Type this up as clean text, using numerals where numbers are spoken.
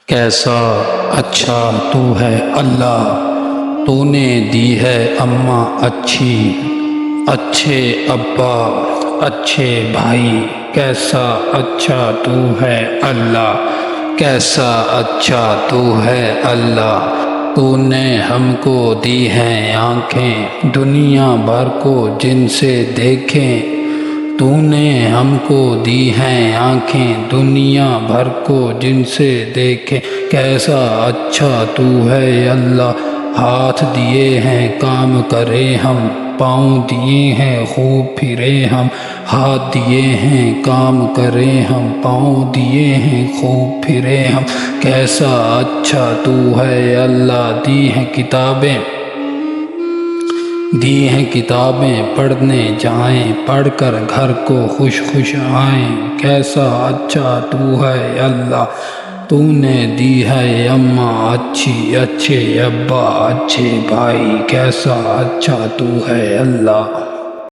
کیسا اچھا تو ہے اللہ، تو نے دی ہے اماں اچھی، اچھے ابا اچھے بھائی، کیسا اچھا تو ہے اللہ، کیسا اچھا تو ہے اللہ۔ تو نے ہم کو دی ہیں آنکھیں، دنیا بھر کو جن سے دیکھیں، تو نے ہم کو دی ہیں آنکھیں، دنیا بھر کو جن سے دیکھیں، کیسا اچھا تو ہے اللہ۔ ہاتھ دیے ہیں کام کرے ہم، پاؤں دیے ہیں خوب پھرے ہم، ہاتھ دیے ہیں کام کرے ہم، پاؤں دیے ہیں خوب پھرے ہم، کیسا اچھا تو ہے اللہ۔ دی ہیں کتابیں پڑھنے جائیں، پڑھ کر گھر کو خوش خوش آئیں، کیسا اچھا تو ہے اللہ۔ تو نے دی ہے اماں اچھی، اچھے ابا اچھے بھائی، کیسا اچھا تو ہے اللہ۔